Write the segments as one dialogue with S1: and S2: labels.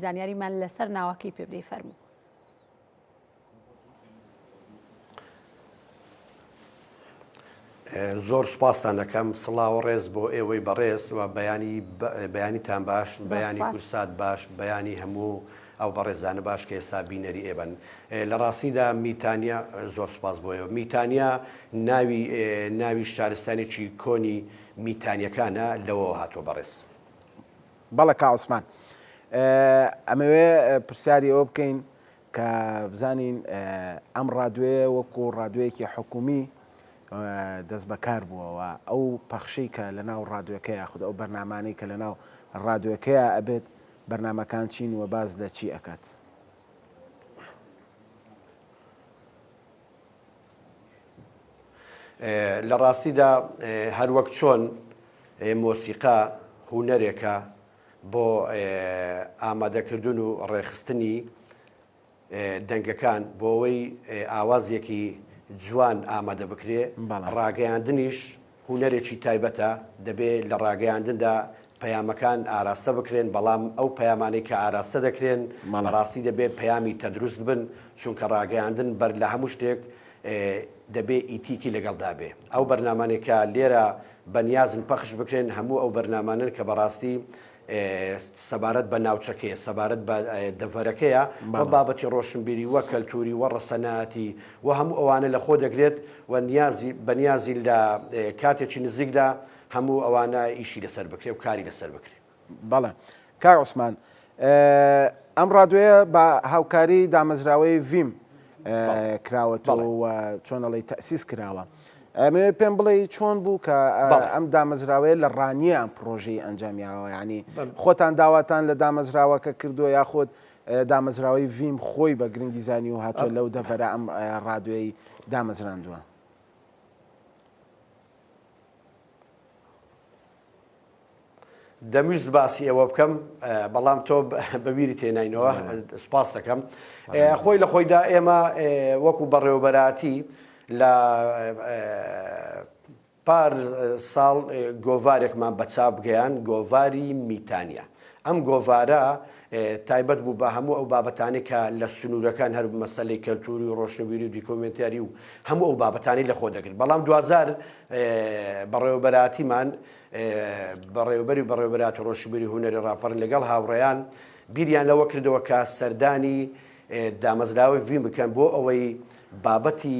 S1: زانیاریمان لەسەر ناوەکەی پێ بدەی فەرموو.
S2: زۆر سوپاسان دەکەم سڵاو ڕێز بۆ ئێوەی بەڕێز و بەیانیتان باش، بەیانی کورسات باش، بەیانی هەموو ئەو بەڕێزانە باش کە ئێستا بینەری ئێبن. لە ڕاستیدا میتانیا زۆر سوپاس بۆ ئێوە. میتانیا ناوی شارستانێکی کۆنی میتانیەکانە لەوە هاتووە بەڕێز.
S3: بەڵێ کاوسمان ئەمەوێ پرسیاری ئەوە بکەین کە بزانین ئەم ڕادوێ وەکو ڕادوەیەکی حکومی دەست بەکار بووەوە ئەو پەخشەی کە لە ناو ڕادوەکە یاخود ئەو بەرنامانەی کە لە ناو ڕادوەکەیە ئەبێت بەرنامەکان چین و باز لە چی ئەکات؟
S2: لە ڕاستیدا هەروەک چۆن مۆسیقا هونەرێکە بۆ ئامادەکردن و ڕێخستنی دەنگەکان بۆ ئەوەی ئاوازێکی جوان ئامادە بکرێ، ڕاگەیاندنیش هونەرێکی تایبەتە، دەبێت لە ڕاگەیاندندا پەیامەکان ئاراستە بکرێن، بەڵام ئەو پەیامانەی کە ئاراستە دەکرێن بەڕاستی دەبێت پەیامی تەدروست بن، چونکە ڕاگەیاندن بەر لە هەموو شتێک دەبێت ئیتیکی لەگەڵدا بێ. ئەو بەرنامانێکە لێرە بەنیازن پەخش بکرێن هەموو ئەو بەرنامانن کە بەڕاستی سەبارەت بە ناوچەکەیە، سەبارەت بە دەڤەرەکەیە، وە بابەتی ڕۆشنبیری وە کەلتوری وە ڕەسەناتی و هەموو ئەوانە لە خۆ دەگرێت و بەنیازی لە کاتێکی نزیکدا هەموو ئەوانە ئیشی لەسەر بکرێ و کاری لەسەر بکرێ.
S3: بەڵێ کاک عوسمان، ئەم ڕادوێیە بە هاوکاری دامەزراوەی ڤیم کراوەتەوە و چۆنەڵی تەسیس کراوە. ئەمێ پێم بڵێ چۆن بوو کە ئەم دامەزراوەیە لە ڕانیە ئەم پرۆژەی ئەنجامیاوە، ینی خۆتان داواتان لە دامەزراوەکە کردووە یاخۆت دامەزراوەی ڤیم خۆی بە گرنگی زانی و هاتووە لەو دەڤەرە ئەم ڕادوێی دامەزراندووە؟
S2: دەمویست باسی ئەوە بکەم، بەڵام تۆ بەبیری تێناینەوە، سوپاس دەکەم. خۆی لە خۆیدا ئێمە وەکو بەڕێوەبەراتی لە پار ساڵ گۆڤارێکمان بەچاو بگەیان، گۆڤاری میتانیا. ئەم گۆڤارە تایبەت بوو بە هەموو ئەو بابەتانی کە لە سنوورەکان هەر مەسەلەی کەلتوری و ڕۆشنبیری و دیکۆمنتاری و هەموو ئەو بابەتانی لە خۆ دەگرت. بەڵام 2000 بەڕێوەبەراتیمان بەڕێوەبەراتی ڕۆشنبیری هونەری ڕاپەڕن لەگەڵ هاوڕێیان بیریان لەوە کردەوە کە سەردانی دامەزراوەی ڤیم بکەن بۆ ئەوەی بابەتی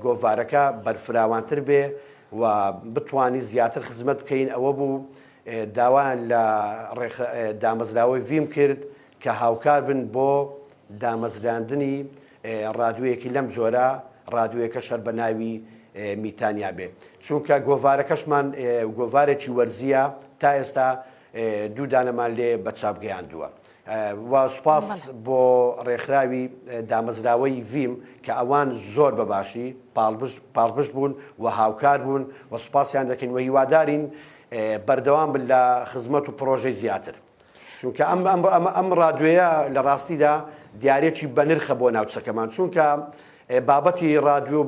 S2: گۆڤارەکە بەرفراوانتر بێ و بتوانین زیاتر خزمەت بکەین. ئەوە بوو داوایان لە دامەزراوەی ڤیم کرد کە هاوکار بن بۆ دامەزراندنی ڕادوەیەکی لەم جۆرە، ڕادوەیەکە شەر بە ناوی میتانیا بێ، چونکە گۆڤارەکەشمان گۆڤارێکی وەرزیە، تا ئێستا دوو دانەمان لێ بەچاو گەیاندووە. و سوپاس بۆ ڕێکخراوی دامەزراوەی ڤیم کە ئەوان زۆر بەباشی پاڵبشت بوون و هاوکار بوون و سوپاسیان دەکەین و هیوادارین بەردەوام بن لە خزمەت و پرۆژەی زیاتر، چونکە ئەم ڕادوێیە لە ڕاستیدا دیارێکی بەنرخە بۆ ناوچەکەمان، چونکە بابەتی ڕادوێ و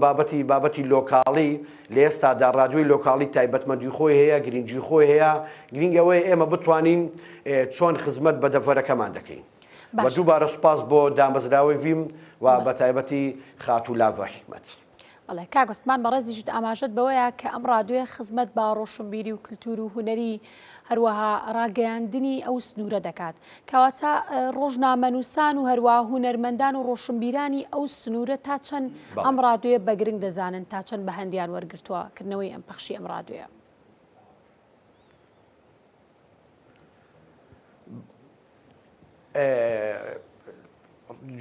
S2: بابەتی لۆکاڵی لە ئێستادا ڕادوێی لۆکاڵی تایبەتمەندی خۆی هەیە، گرنگی خۆی هەیە، گرنگەوەی ئێمە بتوانین چۆن خزمەت بە دەڤەرەکەمان دەکەین. و دووبارە سوپاس بۆ دامەزراوەی ڤیم و بە تایبەتی خاتولاڤە حکمەت.
S1: بەڵێ کاک عوسمان بەڕێزیشت ئاماژەت بەوەیە کە ئەم ڕادوێ خزمەت بە ڕۆشنبیری و کلتور و هونەری هەروەها ڕاگەیاندنی ئەو سنوورە دەکات، کەواتە ڕۆژنامەنووسان و هەروەها هونەرمەندان و ڕۆشنبیرانی ئەو سنوورە تا چەند ئەم ڕادوێ بەگرنگ دەزانن، تا چەند بە هەندیان وەرگرتووە کردنەوەی ئەم پەخشی ئەم ڕادوێە؟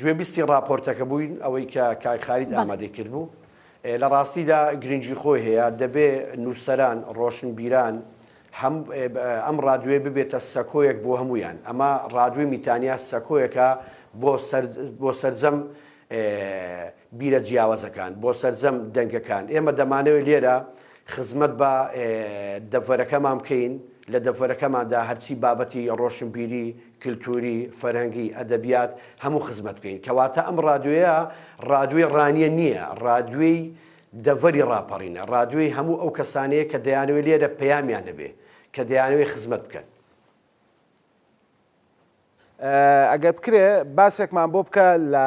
S2: گوێبیستی ڕاپۆرتەکە بووین ئەوەی کە کاک خالید ئامادەی کرد بوو. لە ڕاستیدا گرنگی خۆی هەیە، دەبێت نووسەران ڕۆشنبیران ئەم ڕادوێ ببێتە سەکۆیەک بۆ هەمویان. ئەمە ڕادوێ میتانیا سەکۆیەکە بۆ سەرجەم بیرە جیاوازەکان، بۆ سەرجەم دەنگەکان. ئێمە دەمانەوێت لێرە خزمەت بە دەڤەرەکەمان بکەین، لە دەڤەرەکەماندا هەرچی بابەتی ڕۆشنبیری، کلتوری، فەرهەنگی، ئەدەبیات هەموو خزمەت بکەین. کەواتە ئەم ڕادوێیە ڕادوێ ڕانیە نییە، ڕادوێی دەڤەری ڕاپەڕینە، ڕادوێی هەموو ئەو کەسانەیە کە دەیانوێت لێرە پەیامیان هەبێ، کە دەیانوێت خزمەت بکەن.
S3: ئەگەر بکرێ باسێکمان بۆ بکە لە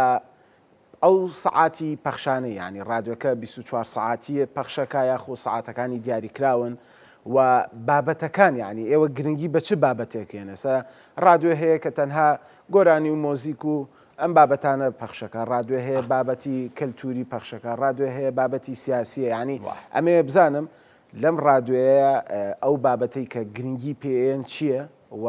S3: ئەو سعاتی پەخشانەی ینی ڕادیۆکە 24 سعاتیە پەخشەکە یاخۆ سعاتەکانی دیاریکراون و بابەتەکان ینی ئێوە گرنگی بە چ بابەتێکێنەسە ڕادیۆ هەیە کە تەنها گۆرانی و مۆزیک و ئەم بابەتانە پەخشەکە ڕادیۆ هەیە بابەتی کەلتوری پەخشەکە ڕادیۆ هەیە بابەتی سیاسیە ینی ئەمێ بزانم لەم ڕادیۆیە ئەو بابەتەی کە گرنگی پێێن چییە و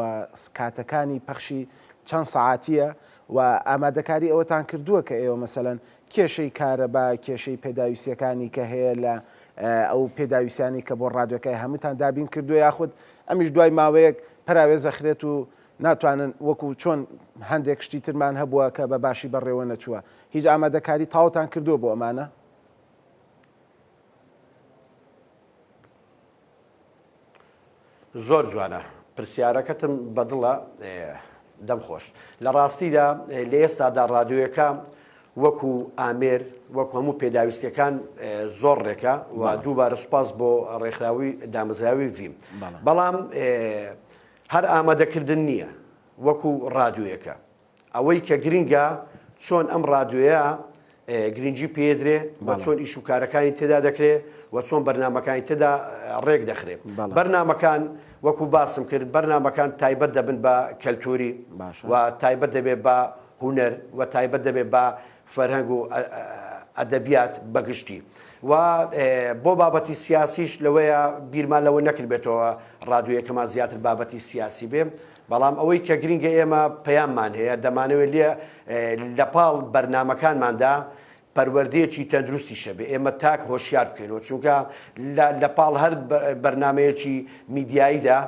S3: کاتەکانی پەخشی چەند سعاتیە و ئامادەکاری ئەوەتان کردووە کە ئێوە مەسەلەن کێشەی کارەبا کێشەی پێداویستیەکانی کە هەیە لە ئەو پێداویستانی کە بۆ ڕادیۆکای هەمووتان دابین کردو یاخود ئەمیش دوای ماوەیەک پراوێ زەخرێت و ناتوانن وەکو چۆن هەندێک شتی ترمان هەبووە کە بە باشی بەڕێوە نەچووە هیچ ئامادەکاری تاوتان کردووە بۆ ئەمانە؟
S2: زۆر جوانە پرسیارەکەتم بەدڵە دەمخۆش لە ڕاستیدا لە ئێستادا ڕادیۆیەکە وەکو ئامێر وەکو هەموو پێداویستیەکان زۆر ڕێکە و دووبارە سوپاس بۆ ڕێکخراوی دامەزراوی ڤیم بەڵام هەر ئامادەکردن نییە وەکو ڕادیۆیەکە ئەوەی کە گرینگە چۆن ئەم ڕادیۆیە گرنگی پێدرێ و چۆن ئیش و کارەکانی تێدا دەکرێت و چۆن بەرنمەکانی تێدا ڕێک دەخرێت بەرنمەکان وەکو باسم کرد بەرنمەکان تایبەت دەبن بە کەلتوری و تایبەت دەبێت بە هونەر و تایبەت دەبێت بە فەرهەنگ و ئەدەبیات بەگشتی و بۆ بابەتی سیاسیش لەوەیە بیرمان لەوە نەکردبێتەوە ڕادیۆیەکەمان زیاتر بابەتی سیاسی بێ بەڵام ئەوەی کە گرنگە ئێمە پەیاممان هەیە دەمانەوێت لێ لەپاڵ بەرنمەکانماندا پەروەردەیەکی تەندروستی شەبێ ئێمە تاک هۆشیار بکەینەوە چونکە لەپاڵ هەر بەرنمەیەکی میدیاییدا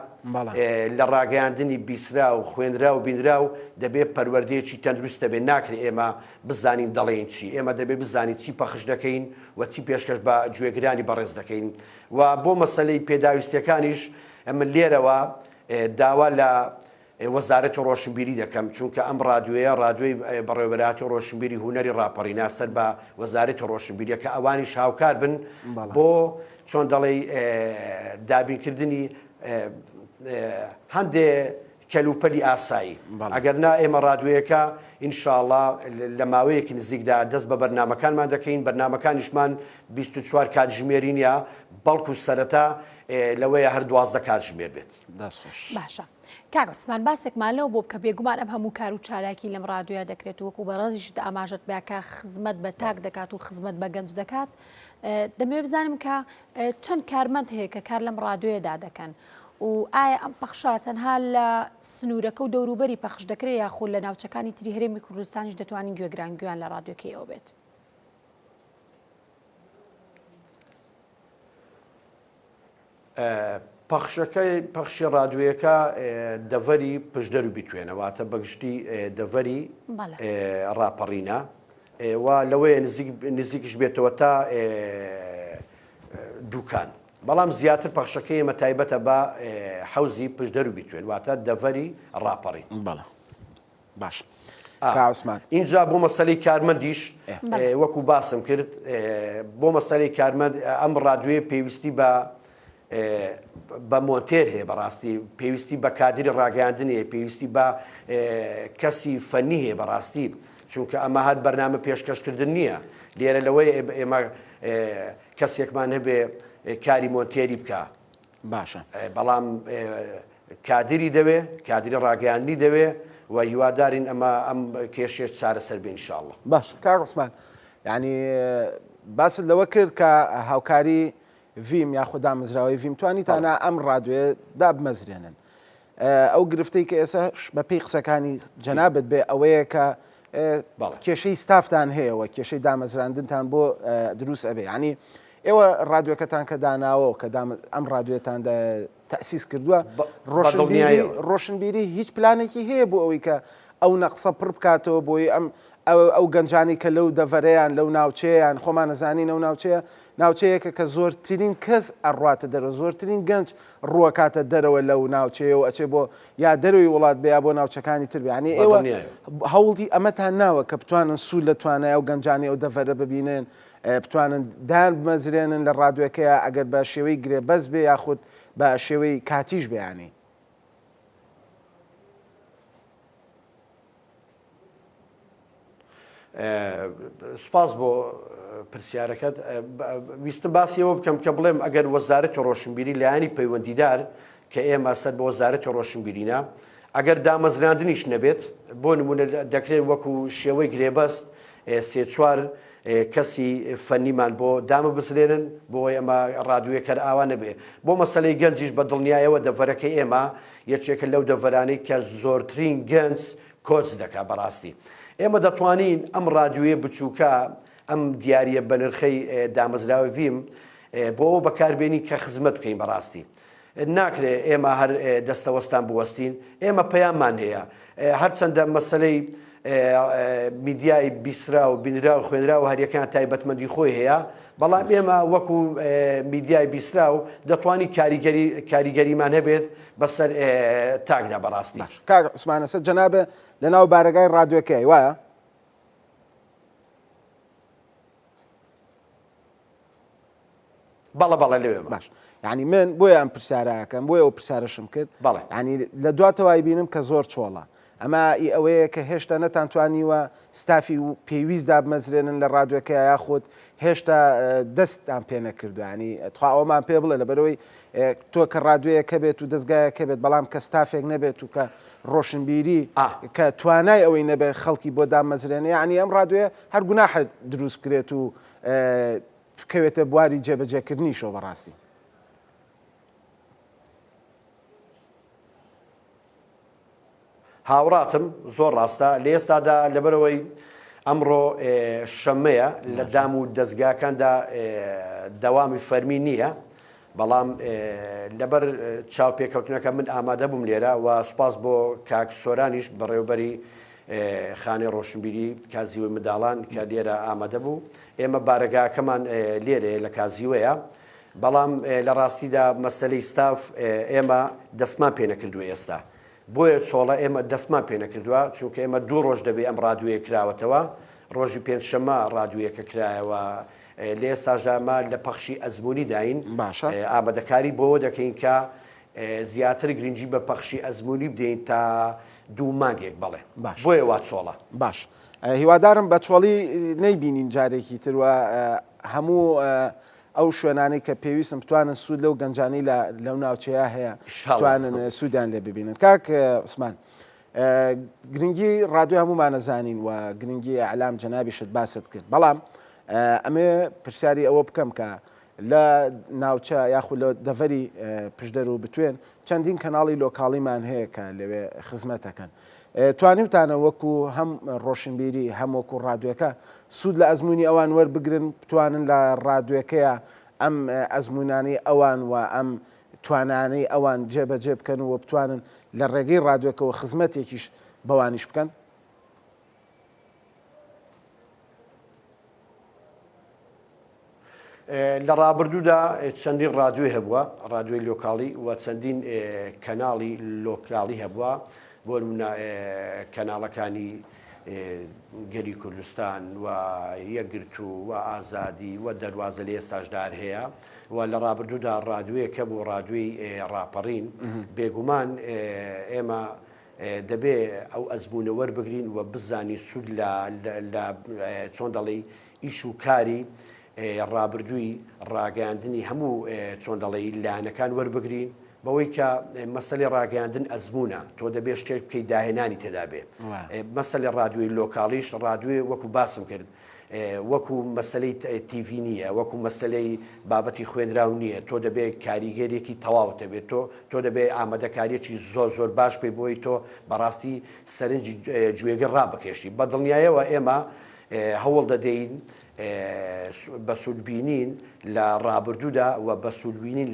S2: لە ڕاگەیاندنی بیسرا و خوێنرا و بینرا و دەبێت پەروەردەیەکی تەندروست دەبێت ناکرێت ئێمە بزانین دەڵێن چی ئێمە دەبێت بزانین چی پەخش دەکەین و چی پێشکەش بە گوێگرانی بەڕێز دەکەین و بۆ مەسەلەی پێداویستیەکانیش ئەمە لێرەوە داوا لە وەزارەتی ڕۆشنبیری دەکەم چونکە ئەم ڕادیۆیە ڕادیۆی بەڕێوەبەراتی ڕۆشنبیری هونەری ڕاپەڕینا سەر بە وەزارەتی ڕۆشنبیریە کە ئەوانیش هاوکار بن بۆ چۆن دەڵێ دابینکردنی هەندێ کەلوپەلی ئاسایی ئەگەر نا ئێمە ڕادیۆیەکە ئینشاءڵڵا لە ماوەیەکی نزیکدا دەست بە بەرنمەکانمان دەکەین بەرنمەکانیشمان 24 کاتژمێری نیە بەڵکو سەرەتا لەوەیە هەر 12 کاتژمێر بێت
S1: باشە کاک عوسمان باسێکمان لەوە بۆ بکە بێگومان ئەم هەموو کار و چالاکی لەم ڕادیۆیە دەکرێت وەکو بەڕێزیش ئاماژەت بکە خزمەت بە تاک دەکات و خزمەت بە گەنج دەکات دەمێ بزانم کە چەند کارمەند هەیە کە کار لەم ڕادیۆیەدا دەکەن و ئایا ئەم پەخشە تەنها لە سنوورەکە و دەوروبەری پەخش دەکرێت یاخود لە ناوچەکانی تری هەرێمی کوردستانیش دەتوانین گوێگرانگویان لە ڕادیۆکەیەوە بێت؟
S2: پەخشی ڕادیۆیەکە دەڤەری پشدەر و بیتوێنەواتە بەگشتی دەڤەری ڕاپەڕینە و لەوەیە نزیکش بێتەوە تا دووکان بەڵام زیاتر پەخشەکە ئێمە تایبەتە بە حەوزی پشدەر و بیتوێن واتە دەڤەری ڕاپەڕین
S3: باش
S2: اینجا بۆ مەسەلەی کارمەندیش وەکو باسم کرد بۆ مەسەلەی کارمەند ئەم ڕادیۆیە پێویستی بە مۆنتێر هەیە بەڕاستی پێویستی بە کادری ڕاگەیاندن هەیە پێویستی بە کەسی فەنی هەیە بەڕاستی چونکە ئەمە هەر بەرنامە پێشکەشکردن نییە لێرە لەوەی ئێمە کەسێکمان هەبێ کاری مۆنتێری بکە
S3: باشە
S2: بەڵام کادری دەوێ کادری ڕاگەیاندنی دەوێ و هیوادارین ئەمە ئەم کێشێش چارەسەر بێ ئینشاءڵڵا.
S3: باش کاک عوسمان یعنی باست لەوە کرد کە هاوکاری ڤیم یاخود دامەزراوەی ڤیم توانیتانە ئەم ڕادیۆیە دابمەزرێنن ئەو گرفتەی کە ئێستا بە پێی قسەکانی جەنابەت بێ ئەوەیە کە کێشەی ستافدان هەیەەوە کێشەی دامەزراندنتان بۆ دروست ئەبێ ینی ئێوە ڕادیۆکەتان کە داناوە کە ئەم ڕادیۆتان تەسیس کردووە ڕۆشنبیری هیچ پلانێکی هەیە بۆ ئەوەی کە ئەو نەقسە پڕ بکاتەوە بۆی ئەو گەنجانی کە لەو دەڤەرەیان لەو ناوچەیان خۆمان نەزانین ئەو ناوچەیەکە کە زۆرترین کەس ئەڕاتە دەرەوە زۆرترین گەنج ڕووەکاتە دەرەوە لەو ناوچەیە و ئەچێ بۆ یا دەروی وڵات بیا بۆ ناوچەکانی تر ینی ئێوە هەوڵی ئەمەتان ناوە کە بتوانن سوود لە توانای ئەو گەنجانی ئەو دەڤەرە ببینن بتوانن دان بمەزرێنن لە ڕادیۆکەیە ئەگەر بە شێوەی گرێ بەس بێ یاخود بە شێوەی کاتیش بەیانی
S2: سپاس بۆ پرسیارەکەت ویستم باسیەوە بکەم کە بڵێم ئەگەر وەزارەتی ڕۆشنبیری لایەنی پەیوەندیدار کە ئێمە سەر بە وەزارەتی ڕۆشنبیرینە ئەگەر دامەزراندنیش نەبێت بۆ نمونە دەکرێت وەکو شێوەی گرێبەست سێ چوار کەسی فەنیمان بۆ دامە بزرێنن بۆ ئێمە ڕادوویەکە ئاوا نەبێ بۆ مەسلەی گەنجیش بە دڵنیایەوە دەڤەرەکەی ئێمە یەکێکە لەو دەڤەرانەی کە زۆرترین گەنج کۆچ دەکات بەڕاستی ئێمە دەتوانین ئەم ڕادوێ بچووکە ئەم دیارە بە نرخەی دامەزراوە ویم بۆ ئەو بەکاربێنی کە خزمەت بکەین بەڕاستی ناکرێت ئێمە هەر دەستەوەستان بوەستین ئێمە پەیاممان هەیە هەرچەندە مەسلەی میدیای بیسرا و بینرا و خوێنرا و هەریەکان تایبەتمەندی خۆی هەیە بەڵام ئێمە وەکو میدیای بیسرا و دەتوانی کاریگەریمان هەبێت بەسەر تاکدا بەڕاستی
S3: کاک عوسمانە سەر جەنابە لەناو بارگای ڕادیۆکەی وایە
S2: بەڵە لێوێ
S3: باش یعنی من بۆیە ئەم پرسیارەکەم بۆیە ئەو پرسیارەشم کرد ینی لە دواتەوای بینم کە زۆر چۆڵە ئەمە ئەوەیە کە هێشتا نەتانتوانیوە ستافی و پێویست دابمەزرێنن لە ڕادیۆکە یاخود هێشتا دەستان پێ نەکردو ینی تخوا ئەومان پێ بڵێ لە بەرەوەی تۆ کە ڕادوەیەکە بێت و دەستگایەکە بێت بەڵام کە ستافێک نەبێت و کە ڕۆشنبیری کە توانای ئەوەی نەبێت خەڵکی بۆ دامەزرێنێ ینی ئەم ڕادوێ هەر گوناحە دروست کرێت و بکەوێتە بواری جێبەجێکردنیشەوە بەڕاستی
S2: هاوڕاتم زۆر ڕاستە لە ئێستادا لەبەرەوەی ئەمڕۆ شەمەیە لە دام و دەستگاکاندا دەوامی فەرمی نییە بەڵام لەبەر چاوپێکەوتنەکە من ئامادە بووم لێرە و سوپاس بۆ کاک سۆرانیش بەڕێوەبەری خانەی ڕۆشنبیری کازیوەی منداڵان کە لێرە ئامادە بوو ئێمە بارەگاکەمان لێرە لە کازیوەیە بەڵام لە ڕاستیدا مەسلەی ستاف ئێمە دەستمان پێ نەکردووە ئێستا بۆیە چۆڵە ئێمە دەستمان پێ نەکردووە چونکە ئێمە دوو ڕۆژ دەبێت ئەم ڕادوێ کراوەتەوە ڕۆژی پێنجشەممە ڕادوویەکە کرایەوە لە ئێستاژامە لە پەخشی ئەزمموی داین ئامادەکاری بۆ دەکەین کە زیاتر گرنگجی بە پەخشی ئەزمموی بدەین تا دوو مانگێک بڵێ بۆیە وا چۆڵە
S3: باش هیوادارم بە چۆڵی نەیبینین جارێکی تروە هەموو ئەو شوێنانەی کە پێویستم بتوانن سوود لەو گەنجانی لەو ناوچەیە هەیە توانن سوودیان لێ ببینن کاک عوسمان گرنگی ڕادیۆ هەمومانەزانین و گرنگی ئەعلام جەنابیشت باست کرد بەڵام ئەمێ پرسیاری ئەوە بکەم کە لە ناوچە یاخود لە دەڤەری پشدەر و بتوێن چەندین کەناڵی لۆکاڵیمان هەیە کە لەوێ خزمەتەکەن توانیوتانە وەکو هەم ڕۆشنبیری هەم وەکو ڕادیۆکە سوود لە ئەزمموی ئەوان وەربگرن بتوانن لە ڕادیۆکەیە ئەم ئەزمموانانی ئەوان و ئەم توانانەی ئەوان جێبەجێ بکەن و بتوانن لە ڕێگەی ڕادیۆکەوە خزمەتێکیش بەوانیش بکەن
S2: لە ڕابردوودا چەندین ڕادیۆی هەبووە ڕادیۆی لۆکاڵی و چەندین کەناڵی لۆکاڵی هەبووە بۆ نمونە کەناڵەکانی گەری کوردستان و یەکگرتو و ئازادی و دەواازە لە ئێستاشدار هەیە و لە ڕابردوودا ڕادوەیەکە بۆ ڕادوێی ڕاپەڕین بێگومان ئێمە دەبێ ئەو ئەزمموونە وەربگرین و بزانی سوود لە چۆن دەڵێ ئیش و کاری ڕابردووی ڕاگەاندنی هەموو چۆن دەڵێ لایەنەکان وەربگرین بەوەی کە مەسەلی ڕاگەاندن ئەزمموونە تۆ دەبێت شتێک بکەی داهێنانی تێدا بێ مەسەلی ڕادیۆی لۆکاڵیش ڕادیۆ وەکو باسم کرد وەکو مەسلەی تیڤ نییە وەکو مەسلەی بابەتی خوێنراو نییە تۆ دەبێت کاریگەرێکی تەواو دەبێت تۆ دەبێت ئامادەکاریەکی زۆر باش پێی بۆی تۆ بەڕاستی سەرنجی گوێگەر ڕابکێشتی بە دڵنیایەوە ئێمە هەوڵ دەدەین بە سوودبینین لە ڕابردوودا و بە سوودبینین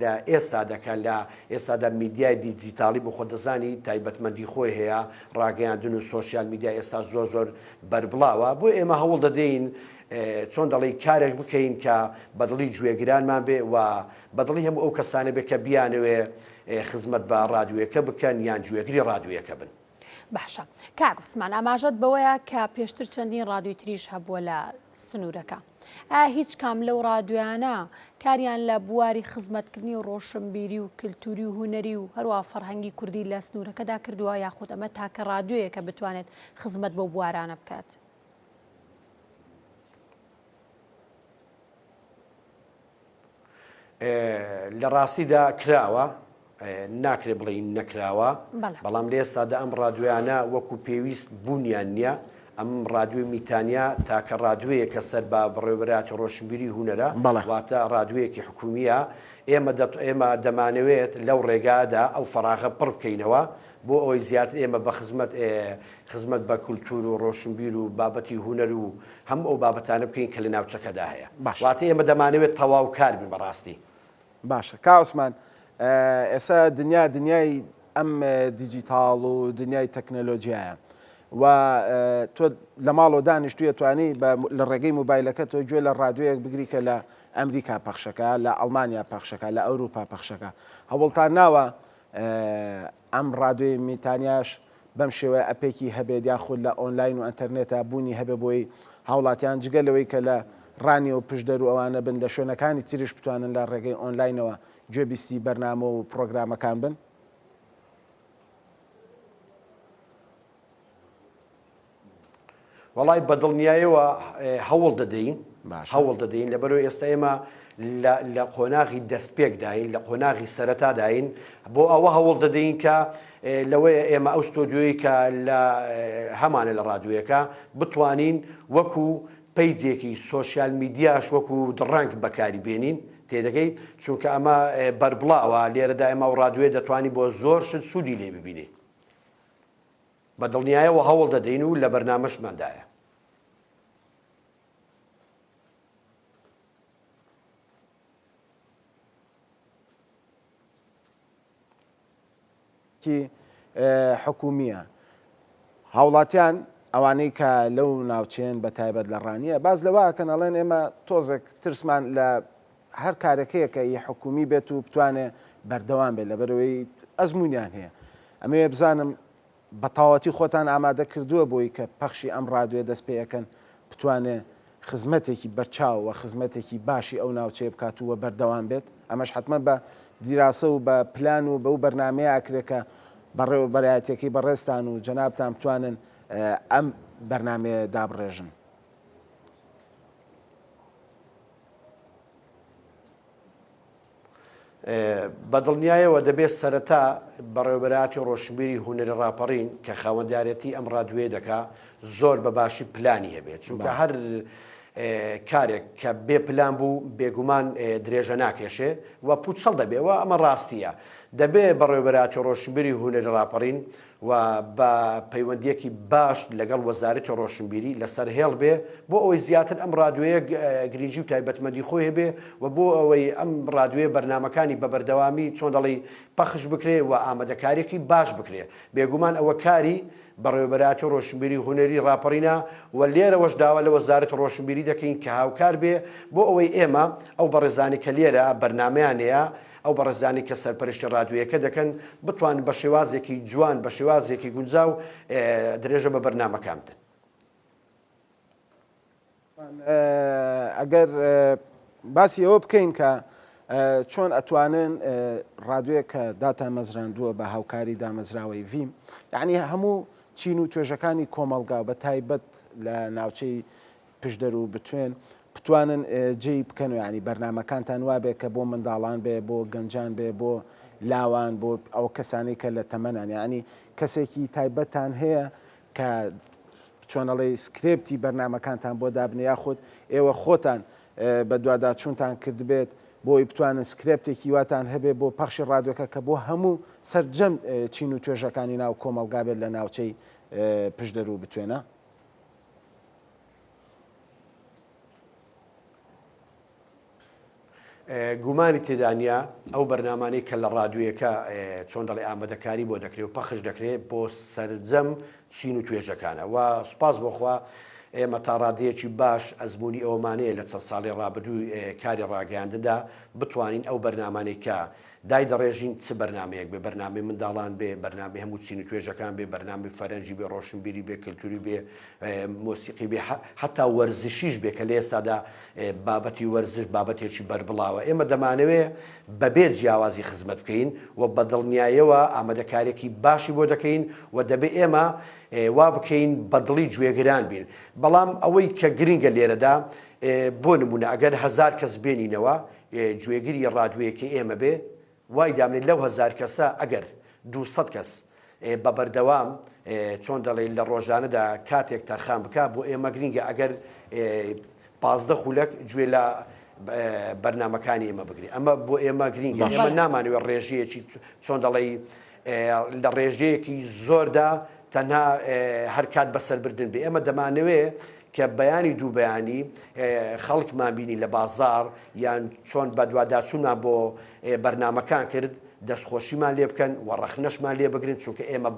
S2: لە ئێستا دەکەن لە ئێستادا میدیای دیجیتاڵی بۆ خۆ دەزانی تایبەتمەندی خۆی هەیە ڕاگەیاندن و سۆسیال میدیا ئێستا زۆر بەربڵاوە بۆ ئێمە هەوڵ دەدەین چۆن دەڵێ کارێک بکەین کە بەدڵی گوێگرانمان بێ و بەدڵی هەموو ئەو کەسانە بێ کە بیانوێ خزمەت بە ڕادیۆیەکە بکەن یان گوێگری ڕادیۆیەکە بن.
S1: باشە کاک عوسمان ئاماژەت بەوەیە کە پێشتر چەندین ڕادیۆی تریش هەبووە لە سنوورەکە هیچ کام لەو ڕادیۆیانە کاریان لە بواری خزمەتکردنی و ڕۆشنبیری و کللتوری و هوەری و هەروە فەرهەنگی کوردی لە سنوورەکەدا کردووە یاخود ئەمە تاکە ڕادیۆیە کە بتوانێت خزمەت بۆ بوارانە بکات
S2: لە ڕاستیدا کراوە ناکرێ بڵێ نەکراوە بەڵام لە ئێستادا ئەم ڕادیۆیانە وەکو پێویست بوونیان نییە ئەم ڕادیۆی میتانیا تاکە ڕادیۆیە کە سەر بە بڕێوەبەراتی ڕۆشنبیری هونەرە واتە ڕادیۆیەکی حکومیە ئێمە دەمانەوێت لەو ڕێگادا ئەو فەراغە پڕ بکەینەوە بۆ ئەوەی زیاتر ئێمە بە خزمەت بە کولتور و ڕۆشنبیر و بابەتی هونەر و هەموو ئەو بابەتانە بکەین کە لە ناوچەکەدا هەیە واتە ئێمە دەمانەوێت تەواو کار بین بەڕاستی.
S3: باشە کاوسمان ئێستا دنیای ئەم دیجیتاڵ و دنیای تەکنەلۆژیایە و تۆ لە ماڵەوە دانیشتوویە توانی لە ڕێگەی موبایلەکە تۆ گوێ لە ڕادیۆیەک بگری کە لە ئەمریکا پەخشەکە لە ئەڵمانیا پەخشەکە لە ئەوروپا پەخشەکە هەوڵتان ناوە ئەم ڕادیۆی میتانیاش بەم شێوەیە ئەپێکی هەبێت یاخود لە ئۆنلاین و ئەتەرنێتە بوونی هەبێ بۆی هاوڵاتیان جگەلەوەی کە لە ڕانی و پشدەر و ئەوانە بن لە شوێنەکانی تریش بتوانن لە ڕێگەی ئۆنلاینەوە گوێبیستی بەرنامە و پرۆگرامەکان بن؟
S2: وڵای بەدڵنیایەوە هەوڵ دەدەین لەبەرەوەی ئێستا ئێمە لە قۆناغی دەستپێکداین لە قۆناغی سەرەتاداین بۆ ئەوە هەوڵ دەدەین کە لەوەیە ئێمە ئەو ستۆدیۆی کە لە هەمانە لە ڕادیۆیەکە بتوانین وەکو پەیجێکی سۆشیال میدیاش وەکو دڕنگ بەکاری بێنین تێدەگەی چونکە ئەمە بەربڵاوە لێرەدا ئێمە و ڕادیۆ دەتوانی بۆ زۆر شت سوودی لێ ببینێ بەدڵنیایەوە هەوڵ دەدەین و لە بەرنامەشماندایە.
S3: حکومیە هاوڵاتیان ئەوانەی کە لەو ناوچێن بە تایبەت لە ڕانیە باز لەوەکەن ئەڵێن ئێمە تۆزێک ترسمان لە هەر کارەکەیەکە حکومی بێت و بتوانێت بەردەوام بێت لەبەرەوەی ئەزمونیان هەیە ئەمەوێ بزانم بە تاواتی خۆتان ئامادە کردووە بۆی کە پەخشی ئەم ڕادیۆ دەست پێیەکەن بتوانێت خزمەتێکی بەرچاو و خزمەتێکی باشی ئەو ناوچەیە بکات و بەردەوام بێت ئەمەش حتممە بە دیراسە و بە پلان و بەو بەرنمەیە ئاکرێکە بەڕێوەبەرایەتەکەی بەڕێستان و جەنابتان بتوانن ئەم بەرنمەیە دابڕێژن.
S2: بەدڵنیایەوە دەبێت سەرەتا بەڕێوەبەراتی ڕۆشنبیری هونەری ڕاپەڕین کە خاوەندیارەتی ئەم ڕادیۆیە دەکا زۆر بەباشی پلانی هەبێت چونکە هەر کارێک کە بێ پلان بوو بێگومان درێژە ناکێشێ و پوچەڵ دەبێەوە ئەمە ڕاستیە دەبێت بەڕێوەبەراتی ڕۆشنبیری هونەری ڕاپەڕین و بە پەیوەندیەکی باش لەگەڵ وەزارەتی ڕۆشنبیری لەسەر هێڵ بێ بۆ ئەوەی زیاتر ئەم ڕادیۆیە گرنگی و تایبەتمەندی خۆی هەبێ و بۆ ئەوەی ئەم ڕادیۆیە بەرنمەکانی بە بەردەوامی چۆن دەڵی پەخش بکرێ و ئامادەکاریەکی باش بکرێ بێگومان ئەوە کاری بەڕێوەبەراتی ڕۆشنبیری هونەری ڕاپەڕینە و لێرەوەش داوا لە وەزارەتی ڕۆشنبیری دەکەین کە هاوکار بێ بۆ ئەوەی ئێمە ئەو بەڕێزانی کە لێرە بەرنمەیانەیە ئەو بەڕێزانی کە سەرپەرشتی ڕادیۆیەکە دەکەن بتوانن بە شێوازێکی جوان بە شێوازێکی گونجاو درێژە بە بەرنمەکان بدەن.
S3: ئەگەر باسی ئەوە بکەین کە چۆن ئەتوانن ڕادیۆیە کە داتامەزراندووە بە هاوکاری دامەزراوەی ڤیم یعنی هەموو چین و توێژەکانی کۆمەلگا بە تایبەت لە ناوچەی پشدەر و بتوێن بتوانن جێی بکەن و ینی بەرنمەکانتان وابێ کە بۆ منداڵان بێ بۆ گەنجان بێ بۆ لاوان بۆ ئەو کەسانی کە لە تەمەنان ینی کەسێکی تایبەتان هەیە کە چۆنەڵی سکرێپتی بەرنمەکانتان بۆ دابنێ یاخود ئێوە خۆتان بە دوواداچوونتان کردبێت بۆی بتوانن سکرێپتێکی واتان هەبێ بۆ پەخشی ڕادیۆکە کە بۆ هەموو سەرجەم چین و توێژەکانی ناو کۆمەلگا بێت لە ناوچەی پشدەر و بتوێنە.
S2: گومانی تێدانیا ئەو بەرنامانەی کە لە ڕادیۆیەکە چۆن دەڵێ ئامادەکاری بۆ دەکرێت و پەخش دەکرێت بۆ سەرجەم چین و توێژەکانە و سوپاس بۆخوا ئێمە تا ڕادیەکی باش ئەزمموی ئەومانەیە لە چەند ساڵی ڕابردووی کاری ڕاگەیاندەدا بتوانین ئەو بەرنامانەی کە دای دەڕێژین چ بەرنمەیەک بێ بەرنامی منداڵان بێ بەرنامی هەموو چین و توێژەکان بێ بەرنامی فەرەنجی بێ ڕۆشنبیری بێ کللتوری بێ مۆسیقی بێ حتا وەرزشیش بێ کە لە ئێستادا بابەتی وەرزش بابەتێکی بەربڵاوە ئێمە دەمانەوێت بەبێت جیاوازی خزمەت بکەین و بەدڵنیایەوە ئامادەکارێکی باشی بۆ دەکەین و دەبێ ئێمە وا بکەین بەدڵی گوێگران بین بەڵام ئەوەی کە گرنگە لێرەدا بۆ نمونە ئەگەر 1000 کەس بێنینەوە گوێگیری ڕادوەیەکی ئێمە بێ وای دامنێت لەو 1000 کەسە ئەگەر 200 کەس بە بەردەوام چۆن دەڵێن لە ڕۆژانەدا کاتێک تەرخان بکە بۆ ئێمە گرینگە ئەگەر 15 خولەک گوێ لە بەرنمەکانی ئێمە بگری ئەمە بۆ ئێمە گرینگە ئێمە نامانەوێت ڕێژەیەکی چۆن دەڵێ لە ڕێژەیەکی زۆردا تەنها هەر کات بەسەربردن بێ ئێمە دەمانەوێت کە بەیانی دوو بەیانی خەڵکمان بینی لە بازار یان چۆن بە دوواداچوونمان بۆ بەرنمەکان کرد دەستخۆشیمان لێ بکەن و ڕەخنەشمان لێ بگرن چونکە ئێمە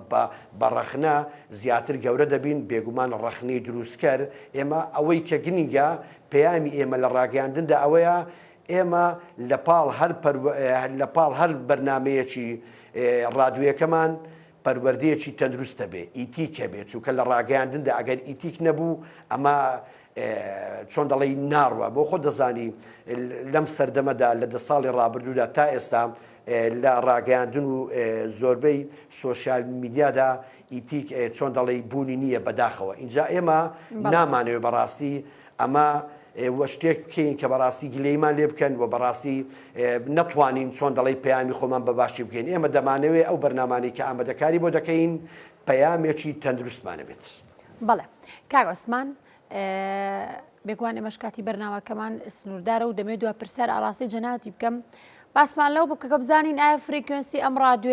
S2: بە ڕەخنە زیاتر گەورە دەبین بێگومان ڕەخنەی دروستکەر ئێمە ئەوەی کە گرنگە پەیامی ئێمە لە ڕاگەیاندندا ئەوەیە ئێمە لە پاڵ هەر بەرنمەیەکی ڕادوویەکەمان پەروەردەیەکی تەندروستە بێ ئیتیکە بێت چونکە لە ڕاگەیاندندا ئەگەر ئیتیک نەبوو ئەمە چۆن دەڵێ ناڕوە بۆ خۆ دەزانی لەم سەردەمەدا لە 10 ساڵی ڕابردوودا تا ئێستا لە ڕاگەیاندن و زۆربەی سۆشیال میدیادا ئیتیک چۆن دەڵێ بوونی نییە بەداخەوە اینجا ئێمە نامانەوێت بەڕاستی ئەمە وە شتێک بکەین کە بەڕاستی گلەیمان لێ بکەن و بەڕاستی نەتوانین چۆن دەڵێ پەیامی خۆمان بەباشی بکەین ئێمە دەمانەوێت ئەو بەرنامانی کە ئامادەکاری بۆ دەکەین پەیامێکی تەندروستمانە بێت.
S1: بەڵێ کاک عوسمان بێگوان ئێمەش کاتی بەرنامەکەمان سنووردارە و دەمێت دووە پرسیار ئاڕاستی جەناتی بکەم باسمان لەو بکە بزانین ئایا فریکوێنسی ئەم ڕادیۆیە